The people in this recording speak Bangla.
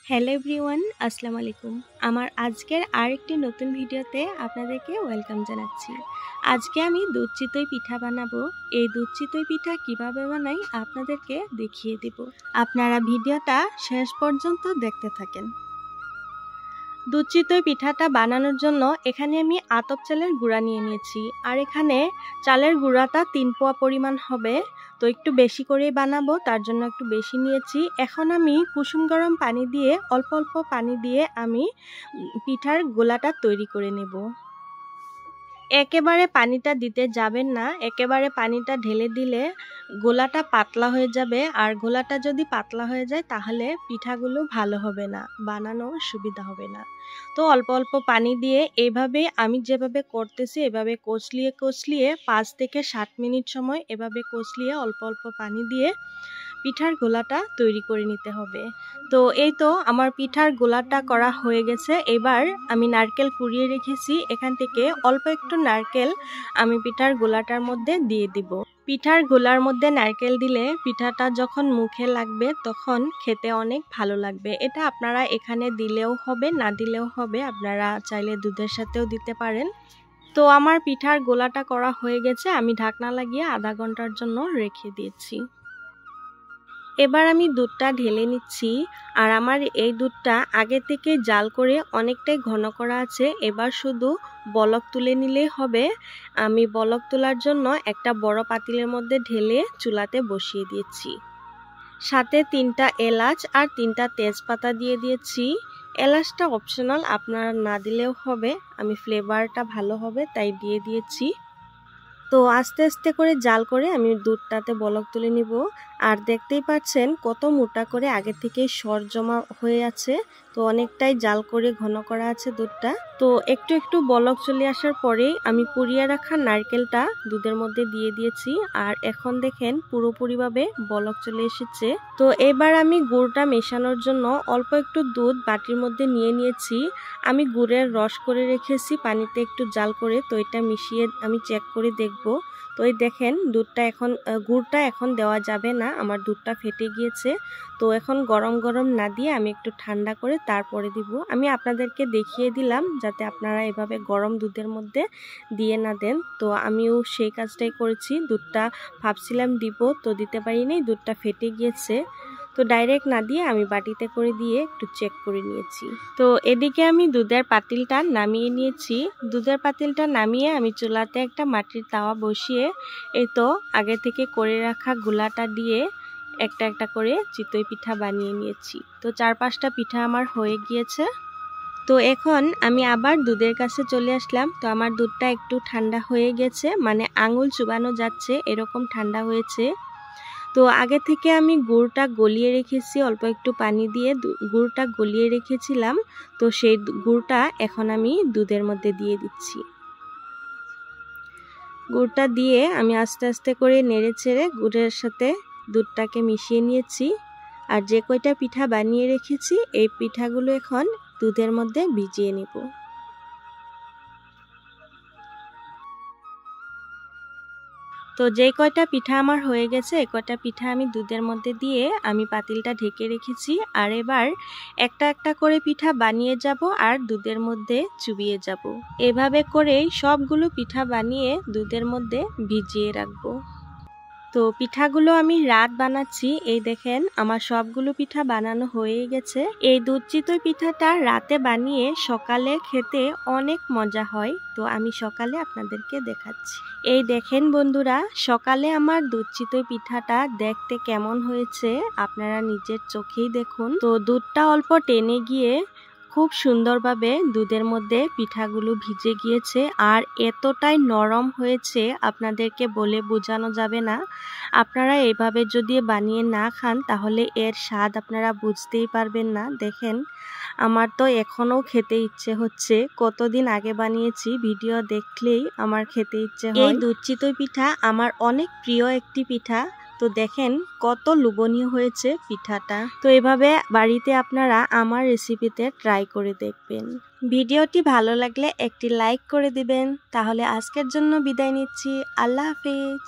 হ্যালো এভরিওয়ান, আসসালামু আলাইকুম। আমার আজকের আরেকটি নতুন ভিডিওতে আপনাদেরকে ওয়েলকাম জানাচ্ছি। আজকে আমি দুধ চিতই পিঠা বানাবো। এই দুধ চিতই পিঠা কিভাবে বানাই আপনাদেরকে দেখিয়ে দিব। আপনারা ভিডিওটা শেষ পর্যন্ত দেখতে থাকেন। দুধ চিতই পিঠাটা বানানোর জন্য এখানে আমি আতপ চালের গুঁড়া নিয়ে নিয়েছি, আর এখানে চালের গুঁড়াটা 3 পোয়া পরিমাণ হবে। তো একটু বেশি করে বানাবো, তার জন্য একটু বেশি নিয়েছি। এখন আমি কুসুম গরম পানি দিয়ে অল্প অল্প পানি দিয়ে আমি পিঠার গোলাটা তৈরি করে নেব। একেবারে পানিটা দিতে যাবেন না, একেবারে পানিটা ঢেলে দিলে গোলাটা পাতলা হয়ে যাবে, আর গোলাটা যদি পাতলা হয়ে যায় তাহলে পিঠাগুলো ভালো হবে না, বানানো সুবিধা হবে না। তো অল্প অল্প পানি দিয়ে এইভাবে আমি যেভাবে করতেছি এভাবে কষলিয়ে কষলিয়ে 5 থেকে 7 মিনিট সময় এভাবে কষলিয়ে অল্প অল্প পানি দিয়ে পিঠার গোলাটা তৈরি করে নিতে হবে। তো এই তো আমার পিঠার গোলাটা করা হয়ে গেছে। এবার আমি নারকেল কুড়িয়ে রেখেছি, এখান থেকে অল্প একটু নারকেল আমি পিঠার গোলাটার মধ্যে দিয়ে দিব। পিঠার গোলার মধ্যে নারকেল দিলে পিঠাটা যখন মুখে লাগবে তখন খেতে অনেক ভালো লাগবে। এটা আপনারা এখানে দিলেও হবে, না দিলেও হবে, আপনারা চাইলে দুধের সাথেও দিতে পারেন। তো আমার পিঠার গোলাটা করা হয়ে গেছে, আমি ঢাকনা লাগিয়ে আধা ঘন্টার জন্য রেখে দিয়েছি। এবার আমি দুধটা ঢেলে নিচ্ছি, আর আমার এই দুধটা আগে থেকে জাল করে অনেকটাই ঘন করা আছে। এবার শুধু বলক তুলে নিলেই হবে। আমি বলক তোলার জন্য একটা বড় পাতিলের মধ্যে ঢেলে চুলাতে বসিয়ে দিয়েছি। সাথে 3টা এলাচ আর 3টা তেজপাতা দিয়ে দিয়েছি। এলাচটা অপশনাল, আপনারা না দিলেও হবে, আমি ফ্লেভারটা ভালো হবে তাই দিয়ে দিয়েছি। তো আস্তে আস্তে করে জাল করে আমি দুধটাতে বলক তুলে নিব। আর দেখতেই পাচ্ছেন কত মোটা করে আগে থেকে সর জমা হয়ে আছে। তো অনেকটাই জাল করে ঘন করা আছে দুধটা। তো একটু একটু বলক চলে আসার পরেই আমি কুড়িয়ে রাখা নারকেলটা দুধের মধ্যে দিয়ে দিয়েছি, আর এখন দেখেন পুরোপুরিভাবে বলক চলে এসেছে। তো এবার আমি গুড়টা মেশানোর জন্য অল্প একটু দুধ বাটির মধ্যে নিয়ে নিয়েছি। আমি গুড়ের রস করে রেখেছি পানিতে একটু জাল করে, তো এটা মিশিয়ে আমি চেক করে দেখব। তো এই দেখেন গুড়টা এখন দেওয়া যাবে না, আমার দুধটা ফেটে গিয়েছে। তো এখন গরম গরম না দিয়ে আমি একটু ঠান্ডা করে তারপরে দিব। আমি আপনাদেরকে দেখিয়ে দিলাম যাতে আপনারা এভাবে গরম দুধের মধ্যে দিয়ে না দেন। তো আমিও সেই কাজটাই করেছি, দুধটা ভাবছিলাম দিব তো দিতে পারিনি, দুধটা ফেটে গিয়েছে। তো ডাইরেক্ট না দিয়ে আমি বাটিতে করে দিয়ে একটু চেক করে নিয়েছি। তো এদিকে আমি দুধের পাতিলটা নামিয়ে নিয়েছি। দুধের পাতিলটা নামিয়ে আমি চুলাতে একটা মাটির তাওয়া বসিয়ে এই তো আগে থেকে করে রাখা গোলাটা দিয়ে একটা একটা করে চিতই পিঠা বানিয়ে নিয়েছি। তো 4-5টা পিঠা আমার হয়ে গিয়েছে। তো এখন আমি আবার দুধের কাছে চলে আসলাম। তো আমার দুধটা একটু ঠান্ডা হয়ে গেছে, মানে আঙুল চুবানো যাচ্ছে এরকম ঠান্ডা হয়েছে। তো আগে থেকে আমি গুড়টা গলিয়ে রেখেছি, অল্প একটু পানি দিয়ে গুড়টা গলিয়ে রেখেছিলাম। তো সেই গুড়টা এখন আমি দুধের মধ্যে দিয়ে দিচ্ছি। গুড়টা দিয়ে আমি আস্তে আস্তে করে নেড়ে চেড়ে গুড়ের সাথে দুধটাকে মিশিয়ে নিয়েছি। আর যে কয়টা পিঠা বানিয়ে রেখেছি এই পিঠাগুলো এখন দুধের মধ্যে ভিজিয়ে নিব। তো যেই কয়টা পিঠা আমার হয়ে গেছে এই কয়টা পিঠা আমি দুধের মধ্যে দিয়ে আমি পাতিলটা ঢেকে রেখেছি। আর এবার একটা একটা করে পিঠা বানিয়ে যাব আর দুধের মধ্যে চুবিয়ে যাব। এভাবে করেই সবগুলো পিঠা বানিয়ে দুধের মধ্যে ভিজিয়ে রাখবো। তো পিঠাগুলো আমি রাত বানাচ্ছি। এই দেখেন আমার সবগুলো পিঠা বানানো হয়ে গেছে। এই দুধ চিতই পিঠাটা রাতে বানিয়ে সকালে খেতে অনেক মজা হয়। তো আমি সকালে আপনাদেরকে দেখাচ্ছি। এই দেখেন বন্ধুরা, সকালে আমার দুধ চিতই পিঠাটা দেখতে কেমন হয়েছে আপনারা নিজের চোখেই দেখুন। তো দুধটা অল্প টেনে গিয়ে খুব সুন্দরভাবে দুধের মধ্যে পিঠাগুলো ভিজে গিয়েছে, আর এতটাই নরম হয়েছে আপনাদেরকে বলে বোঝানো যাবে না। আপনারা এইভাবে যদি বানিয়ে না খান তাহলে এর স্বাদ আপনারা বুঝতেই পারবেন না। দেখেন আমার তো এখনও খেতে ইচ্ছে হচ্ছে, কতদিন আগে বানিয়েছি, ভিডিও দেখলেই আমার খেতে ইচ্ছে হয়। এই দুধ চিতই পিঠা আমার অনেক প্রিয় একটি পিঠা। তো দেখেন কত লোভনীয় হয়েছে পিঠাটা। তো এভাবে বাড়িতে আপনারা আমার রেসিপিতে ট্রাই করে দেখবেন। ভিডিওটি ভালো লাগলে একটি লাইক করে দিবেন। তাহলে আজকের জন্য বিদায় নিচ্ছি। আল্লাহ হাফেজ।